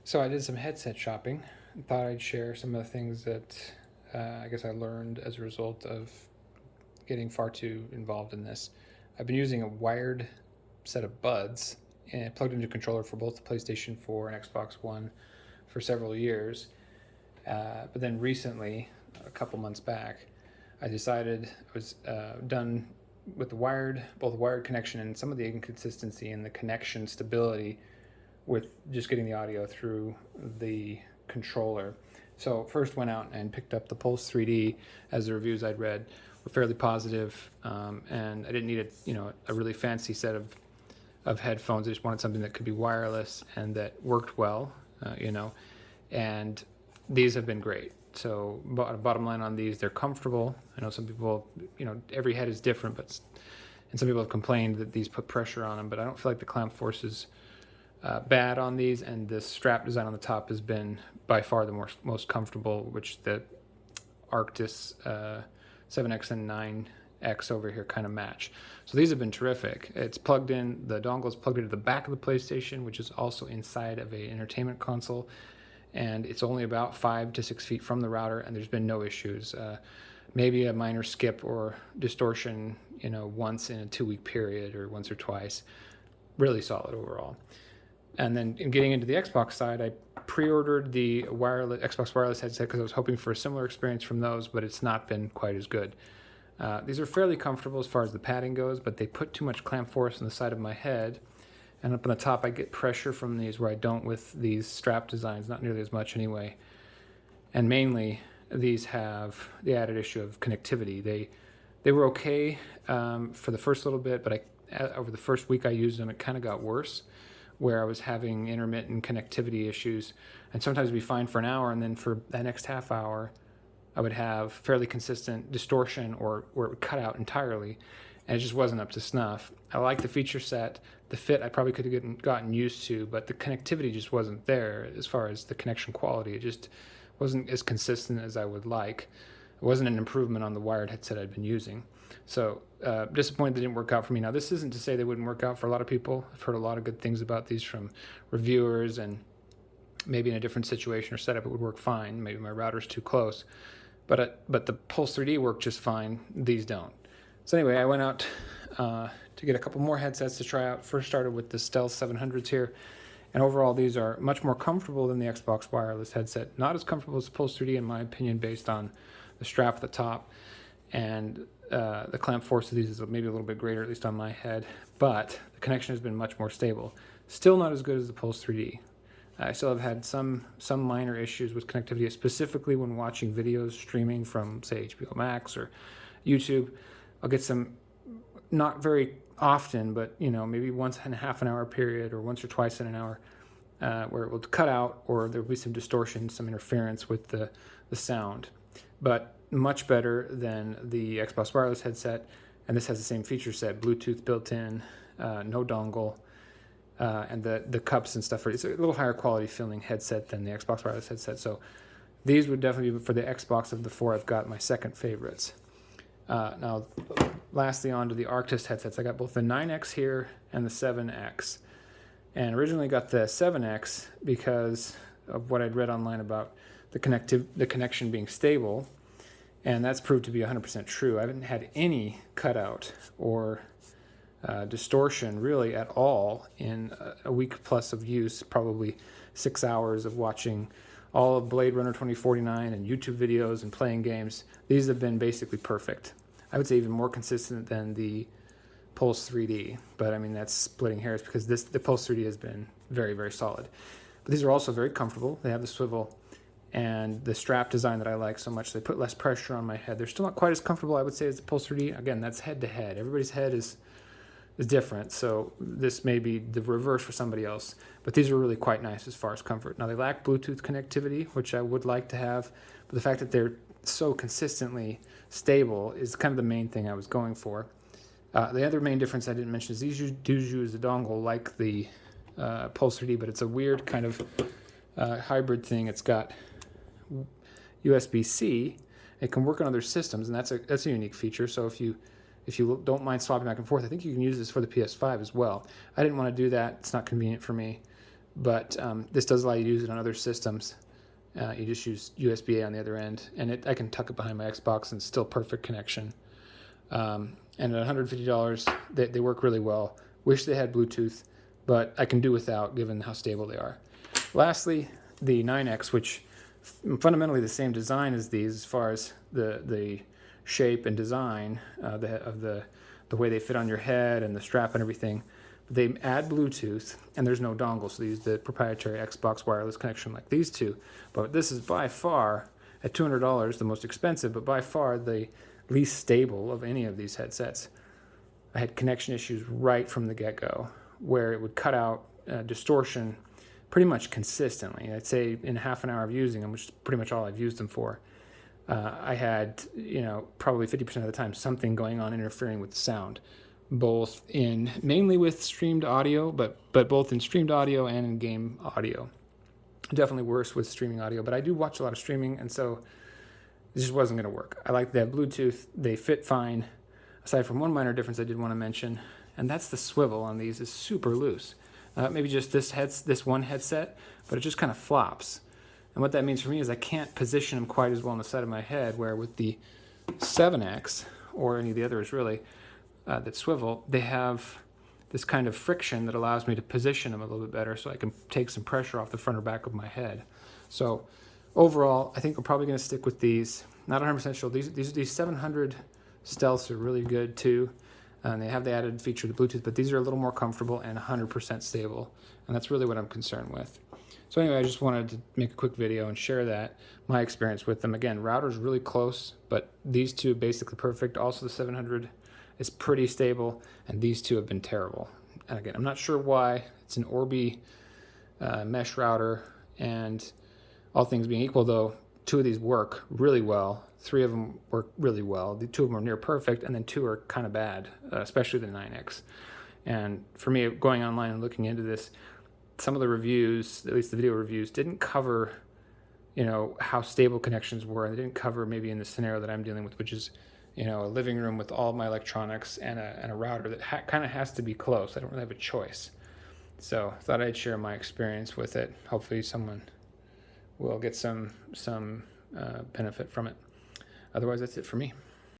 So I did some headset shopping and thought I'd share some of the things that I guess I learned as a result of getting far too involved in this. I've been using a wired set of buds and plugged into a controller for both the PlayStation 4 and Xbox One for several years. But then recently, a couple months back, I decided I was done with both the wired connection and some of the inconsistency in the connection stability with just getting the audio through the controller. So first went out and picked up the Pulse 3D, as the reviews I'd read were fairly positive, and I didn't need a really fancy set of headphones. I just wanted something that could be wireless and that worked well, and these have been great. So bottom line on these, they're comfortable. I know some people, every head is different, and some people have complained that these put pressure on them, but I don't feel like the clamp force is bad on these, and the strap design on the top has been by far the most comfortable, which the Arctis 7X and 9X over here kind of match. So these have been terrific. It's plugged in, the dongle is plugged into the back of the PlayStation, which is also inside of an entertainment console, and it's only about 5 to 6 feet from the router, and there's been no issues. Maybe a minor skip or distortion, once in a 2-week period or once or twice. Really solid overall. And then in getting into the Xbox side, I pre-ordered the Xbox wireless headset because I was hoping for a similar experience from those, but it's not been quite as good. These are fairly comfortable as far as the padding goes, but they put too much clamp force on the side of my head. And up on the top, I get pressure from these where I don't with these strap designs, not nearly as much anyway. And mainly, these have the added issue of connectivity. They were okay for the first little bit, but over the first week I used them, it kind of got worse, where I was having intermittent connectivity issues, and sometimes it'd be fine for an hour, and then for that next half hour, I would have fairly consistent distortion or where it would cut out entirely, and it just wasn't up to snuff. I like the feature set. The fit I probably could have gotten used to, but the connectivity just wasn't there as far as the connection quality. It just wasn't as consistent as I would like. It wasn't an improvement on the wired headset I'd been using. So disappointed they didn't work out for me. Now, this isn't to say they wouldn't work out for a lot of people. I've heard a lot of good things about these from reviewers, and maybe in a different situation or setup it would work fine. Maybe my router's too close. But the Pulse 3D worked just fine. These don't. So anyway, I went out to get a couple more headsets to try out. First started with the Stealth 700s here. And overall, these are much more comfortable than the Xbox wireless headset. Not as comfortable as the Pulse 3D, in my opinion, based on the strap at the top. And the clamp force of these is maybe a little bit greater, at least on my head. But the connection has been much more stable. Still not as good as the Pulse 3D. I still have had some minor issues with connectivity, specifically when watching videos streaming from, say, HBO Max or YouTube. I'll get some, not very often, but maybe once in a half an hour period or once or twice in an hour, where it will cut out or there will be some distortion, some interference with the sound. But much better than the Xbox wireless headset, and this has the same feature set: Bluetooth built in, no dongle, and the cups and stuff. It's a little higher quality feeling headset than the Xbox wireless headset. So these would definitely be, for the Xbox of the four I've got, my second favorites. Now, lastly, on to the Arctis headsets. I got both the 9X here and the 7X. And originally got the 7X because of what I'd read online about the connection being stable. And that's proved to be 100% true. I haven't had any cutout or distortion really at all in a week plus of use, probably 6 hours of watching all of Blade Runner 2049 and YouTube videos and playing games. These have been basically perfect. I would say even more consistent than the Pulse 3D, but I mean that's splitting hairs because the Pulse 3D has been very, very solid. But these are also very comfortable. They have the swivel and the strap design that I like so much. They put less pressure on my head. They're still not quite as comfortable, I would say, as the Pulse 3D. Again, that's head to head. Everybody's head is different, so this may be the reverse for somebody else. But these are really quite nice as far as comfort. Now, they lack Bluetooth connectivity, which I would like to have, but the fact that they're so consistently stable is kind of the main thing I was going for. The other main difference I didn't mention is these do use a dongle like the Pulse 3D, but it's a weird kind of hybrid thing. It's got USB-C. It can work on other systems, and that's a unique feature. So if you don't mind swapping back and forth, I think you can use this for the PS5 as well. I didn't want to do that. It's not convenient for me. but this does allow you to use it on other systems. You just use USB-A on the other end, and I can tuck it behind my Xbox and it's still perfect connection. And at $150, they work really well. Wish they had Bluetooth, but I can do without given how stable they are. Lastly, the 9X, which fundamentally the same design as these as far as the shape and design of the way they fit on your head and the strap and everything. They add Bluetooth, and there's no dongle, so they use the proprietary Xbox wireless connection like these two. But this is by far, at $200, the most expensive, but by far the least stable of any of these headsets. I had connection issues right from the get-go, where it would cut out distortion pretty much consistently. I'd say in half an hour of using them, which is pretty much all I've used them for, I had, probably 50% of the time something going on interfering with the sound, mainly with streamed audio, but both in streamed audio and in game audio. Definitely worse with streaming audio, but I do watch a lot of streaming, and so this just wasn't going to work. I like that Bluetooth. They fit fine, aside from one minor difference I did want to mention, and that's the swivel on these is super loose. Maybe just this one headset, but it just kind of flops. And what that means for me is I can't position them quite as well on the side of my head, where with the 7X, or any of the others really, that swivel, they have this kind of friction that allows me to position them a little bit better so I can take some pressure off the front or back of my head. So overall, I think we're probably going to stick with these. Not 100% sure. These 700 stealths are really good too. And they have the added feature of the Bluetooth, but these are a little more comfortable and 100% stable. And that's really what I'm concerned with. So anyway, I just wanted to make a quick video and share my experience with them. Again, router's really close, but these two basically perfect. Also the 700 is pretty stable, and these two have been terrible. And again, I'm not sure why. It's an Orbi mesh router, and all things being equal though, 2 of these work really well. 3 of them work really well. The 2 of them are near perfect, and then 2 are kind of bad, especially the 9X. And for me, going online and looking into this, some of the reviews, at least the video reviews, didn't cover, how stable connections were. They didn't cover maybe in the scenario that I'm dealing with, which is, a living room with all my electronics and a router that kind of has to be close. I don't really have a choice. So I thought I'd share my experience with it. Hopefully someone will get some benefit from it. Otherwise, that's it for me.